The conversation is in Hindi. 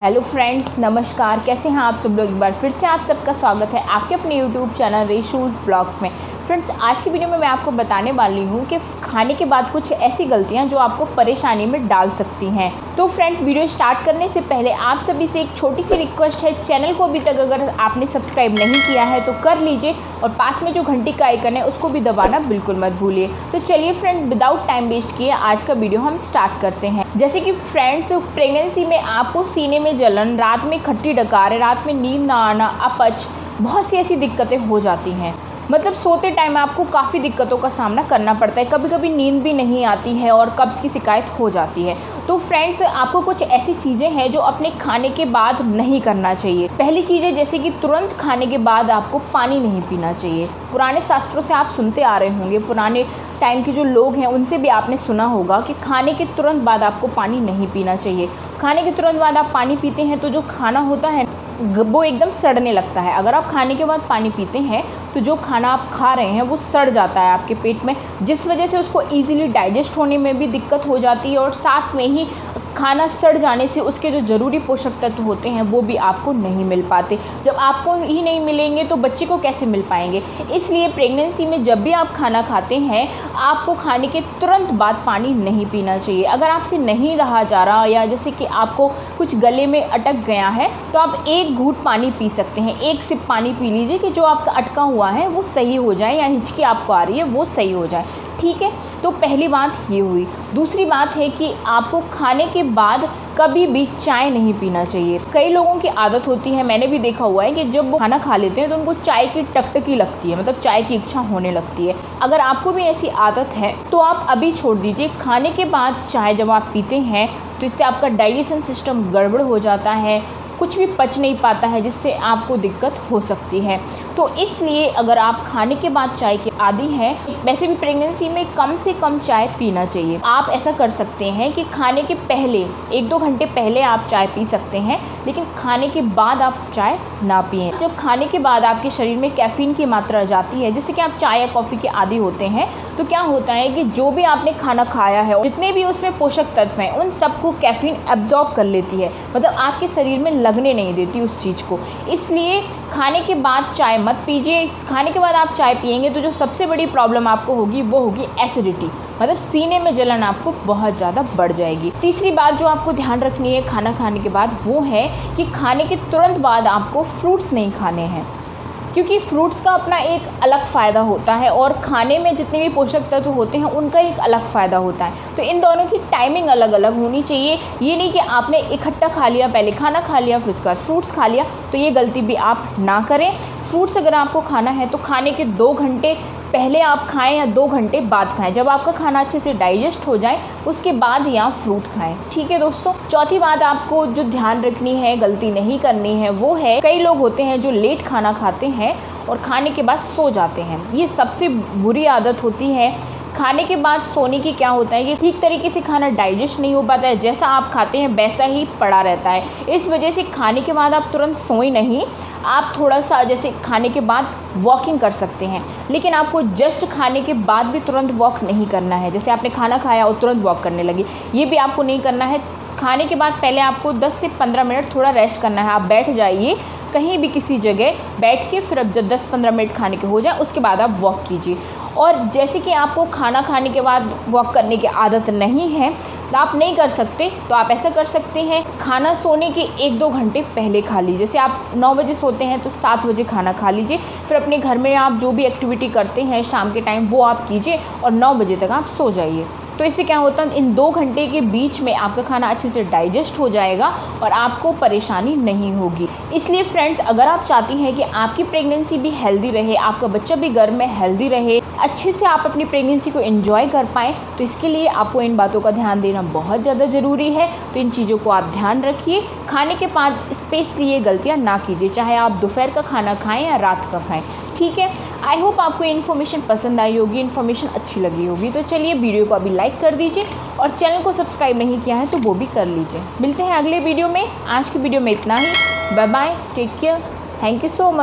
हेलो फ्रेंड्स, नमस्कार। कैसे हैं आप सब लोग। एक बार फिर से आप सबका स्वागत है आपके अपने यूट्यूब चैनल रेशूज़ ब्लॉग्स में। फ्रेंड्स, आज की वीडियो में मैं आपको बताने वाली हूँ कि खाने के बाद कुछ ऐसी गलतियाँ जो आपको परेशानी में डाल सकती हैं। तो फ्रेंड्स, वीडियो स्टार्ट करने से पहले आप सभी से एक छोटी सी रिक्वेस्ट है, चैनल को अभी तक अगर आपने सब्सक्राइब नहीं किया है तो कर लीजिए और पास में जो घंटी का आइकन है उसको भी दबाना बिल्कुल मत भूलिए। तो चलिए फ्रेंड, विदाउट टाइम वेस्ट किए आज का वीडियो हम स्टार्ट करते हैं। जैसे कि फ्रेंड्स, प्रेगनेंसी में आपको सीने में जलन, रात में खट्टी डकारें, रात में नींद ना आना, अपच, बहुत सी ऐसी दिक्कतें हो जाती हैं। मतलब सोते टाइम आपको काफ़ी दिक्कतों का सामना करना पड़ता है। कभी कभी नींद भी नहीं आती है और कब्ज़ की शिकायत हो जाती है। तो फ्रेंड्स, आपको कुछ ऐसी चीज़ें हैं जो अपने खाने के बाद नहीं करना चाहिए। पहली चीज़ है जैसे कि तुरंत खाने के बाद आपको पानी नहीं पीना चाहिए। पुराने शास्त्रों से आप सुनते आ रहे होंगे, पुराने टाइम के जो लोग हैं उनसे भी आपने सुना होगा कि खाने के तुरंत बाद आपको पानी नहीं पीना चाहिए। खाने के तुरंत बाद आप पानी पीते हैं तो जो खाना होता है वो एकदम सड़ने लगता है। अगर आप खाने के बाद पानी पीते हैं तो जो खाना आप खा रहे हैं वो सड़ जाता है आपके पेट में, जिस वजह से उसको ईज़िली डाइजेस्ट होने में भी दिक्कत हो जाती है और साथ में ही खाना सड़ जाने से उसके जो ज़रूरी पोषक तत्व होते हैं वो भी आपको नहीं मिल पाते। जब आपको ही नहीं मिलेंगे तो बच्चे को कैसे मिल पाएंगे। इसलिए प्रेगनेंसी में जब भी आप खाना खाते हैं आपको खाने के तुरंत बाद पानी नहीं पीना चाहिए। अगर आपसे नहीं रहा जा रहा या जैसे कि आपको कुछ गले में अटक गया है तो आप एक घूंट पानी पी सकते हैं। एक सिप पानी पी लीजिए कि जो आपका अटका हुआ है वो सही हो जाए या हिचकी आपको आ रही है वो सही हो जाए। ठीक है, तो पहली बात ये हुई। दूसरी बात है कि आपको खाने के बाद कभी भी चाय नहीं पीना चाहिए। कई लोगों की आदत होती है, मैंने भी देखा हुआ है कि जब वो खाना खा लेते हैं तो उनको चाय की टकटकी लगती है, मतलब चाय की इच्छा होने लगती है। अगर आपको भी ऐसी आदत है तो आप अभी छोड़ दीजिए। खाने के बाद चाय जब आप पीते हैं तो इससे आपका डाइजेशन सिस्टम गड़बड़ हो जाता है, कुछ भी पच नहीं पाता है, जिससे आपको दिक्कत हो सकती है। तो इसलिए अगर आप खाने के बाद चाय के आदी हैं, वैसे भी प्रेगनेंसी में कम से कम चाय पीना चाहिए। आप ऐसा कर सकते हैं कि खाने के पहले 1-2 घंटे पहले आप चाय पी सकते हैं, लेकिन खाने के बाद आप चाय ना पिएं। जब खाने के बाद आपके शरीर में कैफ़ीन की मात्रा जाती है, जैसे कि आप चाय या कॉफ़ी के आदी होते हैं, तो क्या होता है कि जो भी आपने खाना खाया है, जितने भी उसमें पोषक तत्व हैं, उन सबको कैफ़ीन एब्जॉर्ब कर लेती है, मतलब आपके शरीर में लगने नहीं देती उस चीज़ को। इसलिए खाने के बाद चाय मत पीजिए। खाने के बाद आप चाय पिएंगे तो जो सबसे बड़ी प्रॉब्लम आपको होगी वो होगी एसिडिटी, मतलब सीने में जलन आपको बहुत ज़्यादा बढ़ जाएगी। तीसरी बात जो आपको ध्यान रखनी है खाना खाने के बाद वो है कि खाने के तुरंत बाद आपको फ्रूट्स नहीं खाने हैं, क्योंकि फ्रूट्स का अपना एक अलग फ़ायदा होता है और खाने में जितने भी पोषक तत्व होते हैं उनका एक अलग फ़ायदा होता है। तो इन दोनों की टाइमिंग अलग अलग होनी चाहिए। ये नहीं कि आपने इकट्ठा खा लिया, पहले खाना खा लिया फिर उसके बाद फ्रूट्स खा लिया, तो ये गलती भी आप ना करें। फ्रूट्स अगर आपको खाना है तो खाने के 2 घंटे पहले आप खाएं या 2 घंटे बाद खाएं। जब आपका खाना अच्छे से डाइजेस्ट हो जाए उसके बाद ही आप फ्रूट खाएं। ठीक है दोस्तों। चौथी बात आपको जो ध्यान रखनी है, गलती नहीं करनी है, वो है कई लोग होते हैं जो लेट खाना खाते हैं और खाने के बाद सो जाते हैं। ये सबसे बुरी आदत होती है। खाने के बाद सोने की क्या होता है कि ठीक तरीके से खाना डाइजेस्ट नहीं हो पाता है, जैसा आप खाते हैं वैसा ही पड़ा रहता है। इस वजह से खाने के बाद आप तुरंत सोएं नहीं, आप थोड़ा सा जैसे खाने के बाद वॉकिंग कर सकते हैं, लेकिन आपको जस्ट खाने के बाद भी तुरंत वॉक नहीं करना है। जैसे आपने खाना खाया और तुरंत वॉक करने लगी, ये भी आपको नहीं करना है। खाने के बाद पहले आपको 10 से 15 मिनट थोड़ा रेस्ट करना है। आप बैठ जाइए कहीं भी किसी जगह बैठ के, फिर अब जब 10-15 मिनट खाने के हो जाए उसके बाद आप वॉक कीजिए। और जैसे कि आपको खाना खाने के बाद वॉक करने की आदत नहीं है, आप नहीं कर सकते, तो आप ऐसा कर सकते हैं, खाना सोने के 1-2 घंटे पहले खा लीजिए। जैसे आप 9 बजे सोते हैं तो 7 बजे खाना खा लीजिए। फिर अपने घर में आप जो भी एक्टिविटी करते हैं शाम के टाइम वो आप कीजिए और 9 बजे तक आप सो जाइए। तो इससे क्या होता है, इन 2 घंटे के बीच में आपका खाना अच्छे से डाइजेस्ट हो जाएगा और आपको परेशानी नहीं होगी। इसलिए फ्रेंड्स, अगर आप चाहती हैं कि आपकी प्रेगनेंसी भी हेल्दी रहे, आपका बच्चा भी घर में हेल्दी रहे, अच्छे से आप अपनी प्रेगनेंसी को एंजॉय कर पाएँ, तो इसके लिए आपको इन बातों का ध्यान देना बहुत ज़्यादा ज़रूरी है। तो इन चीज़ों को आप ध्यान रखिए। खाने के बाद स्पेशली ये गलतियाँ ना कीजिए, चाहे आप दोपहर का खाना खाएँ या रात का खाएँ। ठीक है, आई होप आपको इन्फॉर्मेशन पसंद आई होगी, इन्फॉर्मेशन अच्छी लगी होगी। तो चलिए वीडियो को अभी लाइक कर दीजिए और चैनल को सब्सक्राइब नहीं किया है तो वो भी कर लीजिए। मिलते हैं अगले वीडियो में। आज की वीडियो में इतना ही। Bye bye, take care, thank you so much.